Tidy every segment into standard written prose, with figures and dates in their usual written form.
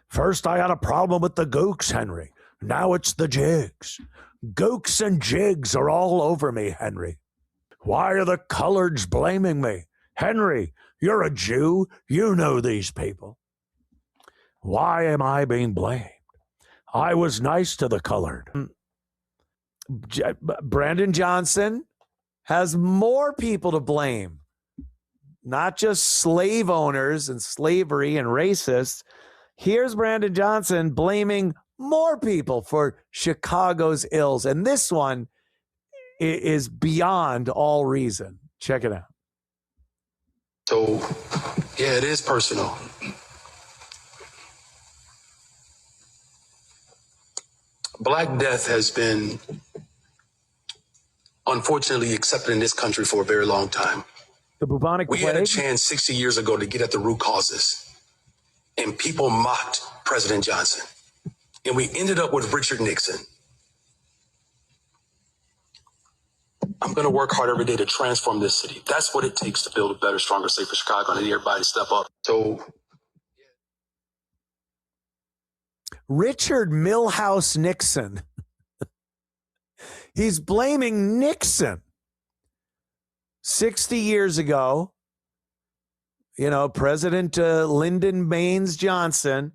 First, I had a problem with the gooks, Henry. Now it's the jigs. Gooks and jigs are all over me, Henry. Why are the coloreds blaming me? Henry, you're a Jew. You know these people. Why am I being blamed? I was nice to the colored. Brandon Johnson has more people to blame. Not just slave owners and slavery and racists. Here's Brandon Johnson blaming more people for Chicago's ills. And this one is beyond all reason. Check it out. So, yeah, it is personal. Black death has been, unfortunately, accepted in this country for a very long time. The bubonic plague? We had a chance 60 years ago to get at the root causes, and people mocked President Johnson. And we ended up with Richard Nixon. I'm going to work hard every day to transform this city. That's what it takes to build a better, stronger, safer Chicago. I need everybody to step up. So, Richard Milhouse Nixon. He's blaming Nixon. 60 years ago, President Lyndon Baines Johnson,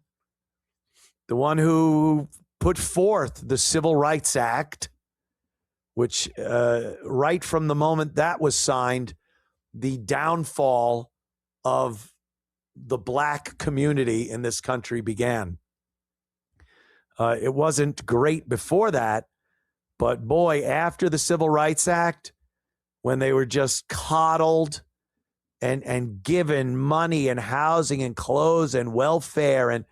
the one who put forth the Civil Rights Act, which right from the moment that was signed, the downfall of the black community in this country began. It wasn't great before that, but boy, after the Civil Rights Act, when they were just coddled and given money and housing and clothes and welfare, and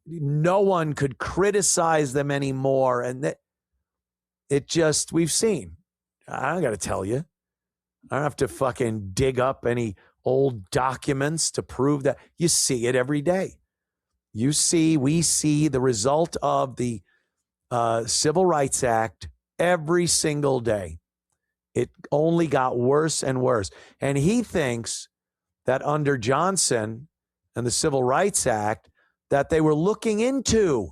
no one could criticize them anymore. And we've seen, I don't got to tell you, I don't have to fucking dig up any old documents to prove that. You see it every day. We see the result of the Civil Rights Act every single day. It only got worse and worse. And he thinks that under Johnson and the Civil Rights Act, that they were looking into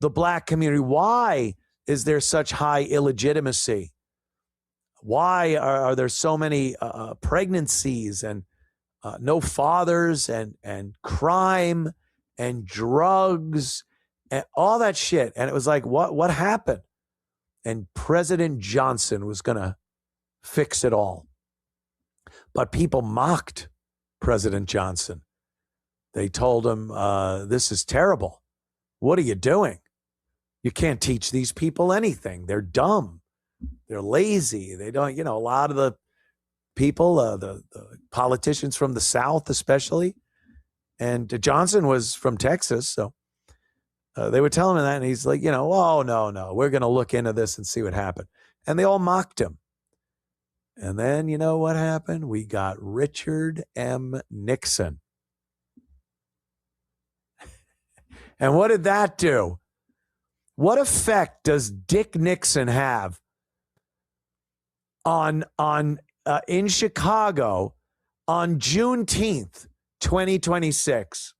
the black community. Why is there such high illegitimacy? Why are there so many pregnancies and no fathers and crime and drugs and all that shit? And it was like, what happened? And President Johnson was going to fix it all. But people mocked President Johnson. They told him, this is terrible. What are you doing? You can't teach these people anything. They're dumb. They're lazy. They don't, a lot of the people, the politicians from the South especially, and Johnson was from Texas, so they were telling him that, and he's like, oh, no, we're going to look into this and see what happened. And they all mocked him. And then, you know what happened? We got Richard M. Nixon. And what did that do? What effect does Dick Nixon have on in Chicago on Juneteenth, 2026?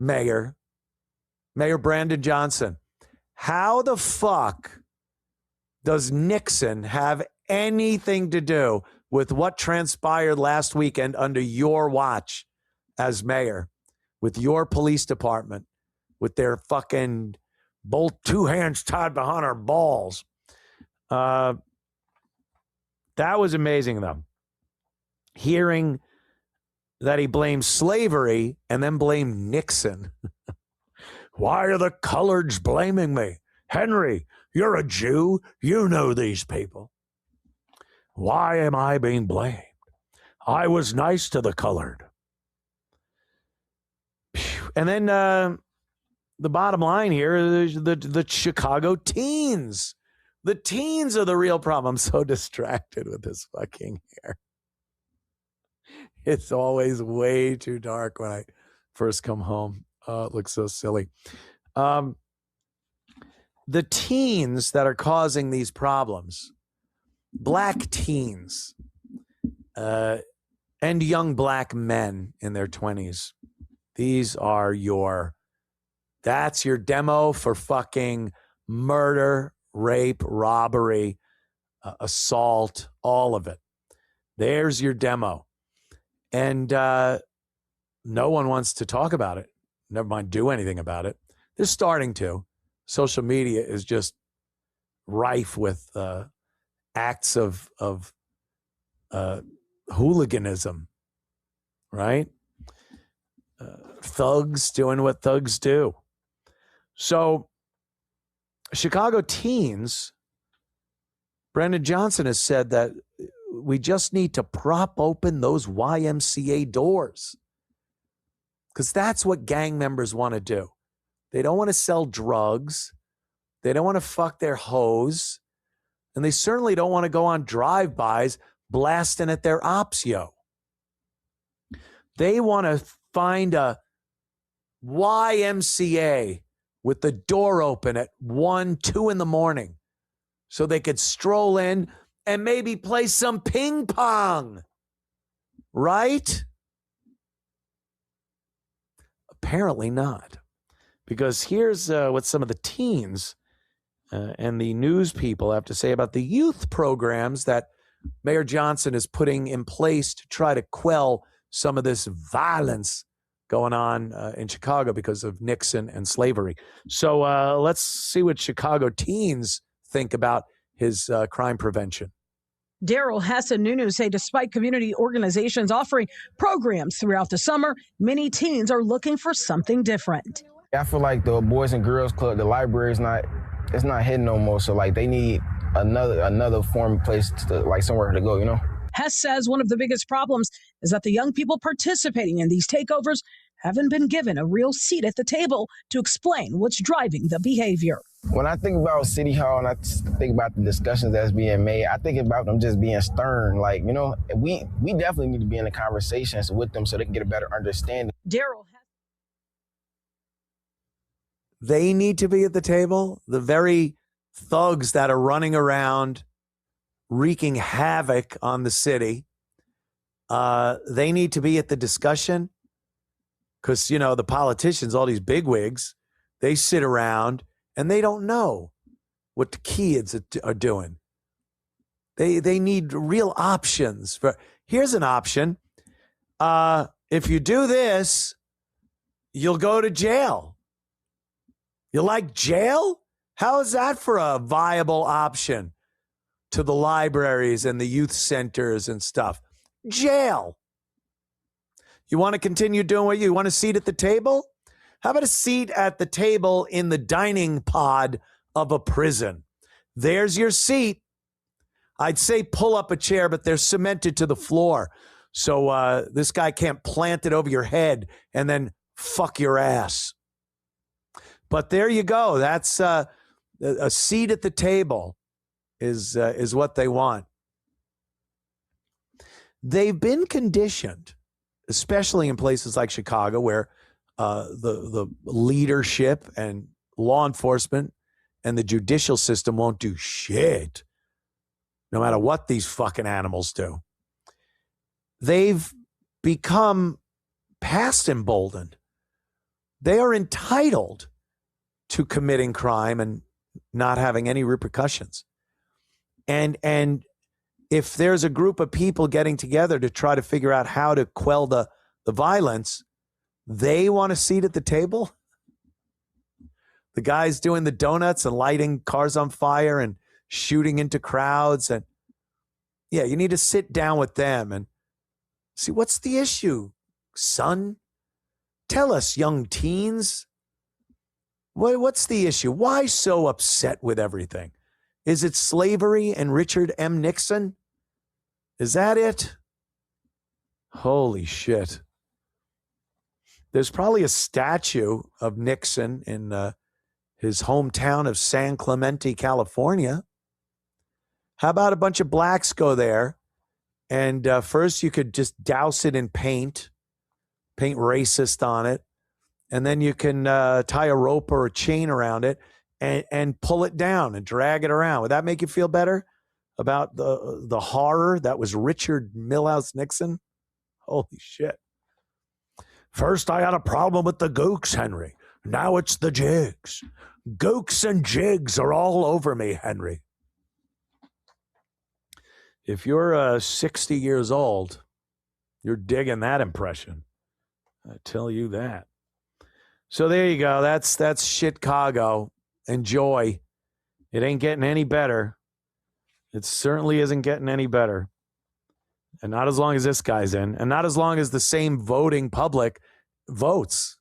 Mayor Brandon Johnson, how the fuck does Nixon have anything to do with what transpired last weekend under your watch as mayor, with your police department, with their fucking both two hands tied behind our balls? That was amazing, though. Hearing that he blamed slavery and then blamed Nixon. Why are the coloreds blaming me? Henry, you're a Jew. You know these people. Why am I being blamed? I was nice to the colored. And then the bottom line here is the Chicago teens. The teens are the real problem. I'm so distracted with this fucking hair. It's always way too dark when I first come home. Oh, it looks so silly. The teens that are causing these problems, black teens, and young black men in their 20s, That's your demo for fucking murder, rape, robbery, assault, all of it. There's your demo. And no one wants to talk about it. Never mind do anything about it. They're starting to. Social media is just rife with acts of hooliganism, right? Thugs doing what thugs do. So Chicago teens, Brandon Johnson has said that we just need to prop open those YMCA doors because that's what gang members want to do. They don't want to sell drugs. They don't want to fuck their hoes. And they certainly don't want to go on drive-bys blasting at their ops, yo. They want to find a YMCA with the door open at 1, 2 in the morning so they could stroll in and maybe play some ping pong, right? Apparently not, because here's what some of the teens and the news people have to say about the youth programs that Mayor Johnson is putting in place to try to quell some of this violence going on in Chicago because of Nixon and slavery. So let's see what Chicago teens think about his crime prevention. Daryl Hess and Nunu say despite community organizations offering programs throughout the summer, many teens are looking for something different. I feel like the Boys and Girls Club, the library is not hitting no more. So like they need another form place to like somewhere to go, you know? Hess says one of the biggest problems is that the young people participating in these takeovers haven't been given a real seat at the table to explain what's driving the behavior. When I think about City Hall and I think about the discussions that's being made, I think about them just being stern. Like, you know, we definitely need to be in the conversations with them so they can get a better understanding. They need to be at the table. The very thugs that are running around wreaking havoc on the city, they need to be at the discussion because, you know, the politicians, all these bigwigs, they sit around and they don't know what the kids are doing. They need real options. Here's an option. If you do this, you'll go to jail. You like jail? How is that for a viable option to the libraries and the youth centers and stuff? Jail. You want to continue doing what you want, a seat at the table? How about a seat at the table in the dining pod of a prison? There's your seat. I'd say pull up a chair, but they're cemented to the floor. So this guy can't plant it over your head and then fuck your ass. But there you go. That's a seat at the table is what they want. They've been conditioned, especially in places like Chicago, where the leadership and law enforcement and the judicial system won't do shit, no matter what these fucking animals do. They've become past emboldened. They are entitled to committing crime and not having any repercussions. And if there's a group of people getting together to try to figure out how to quell the violence, they want a seat at the table. The guys doing the donuts and lighting cars on fire and shooting into crowds. And yeah, you need to sit down with them and see, what's the issue, son? Tell us, young teens. What's the issue? Why so upset with everything? Is it slavery and Richard M. Nixon? Is that it? Holy shit. There's probably a statue of Nixon in his hometown of San Clemente, California. How about a bunch of blacks go there and first you could just douse it in paint racist on it, and then you can tie a rope or a chain around it and pull it down and drag it around. Would that make you feel better about the horror that was Richard Milhouse Nixon? Holy shit. First, I had a problem with the gooks, Henry. Now it's the jigs. Gooks and jigs are all over me, Henry. If you're 60 years old, you're digging that impression. I tell you that. So there you go. That's Chicago. Enjoy. It ain't getting any better. It certainly isn't getting any better. And not as long as this guy's in. And not as long as the same voting public votes.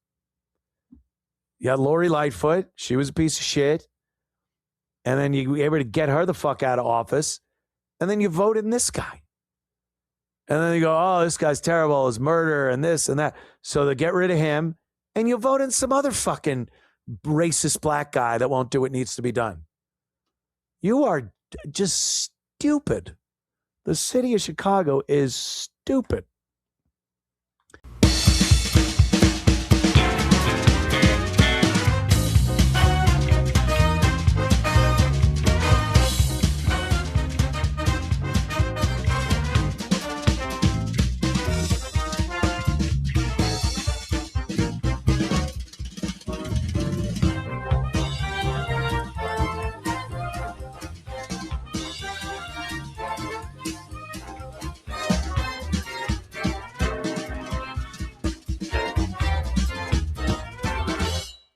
You had Lori Lightfoot. She was a piece of shit. And then you were able to get her the fuck out of office. And then you voted in this guy. And then you go, oh, this guy's terrible. His murder and this and that. So they get rid of him. And you vote in some other fucking racist black guy that won't do what needs to be done. You are just stupid. The city of Chicago is stupid.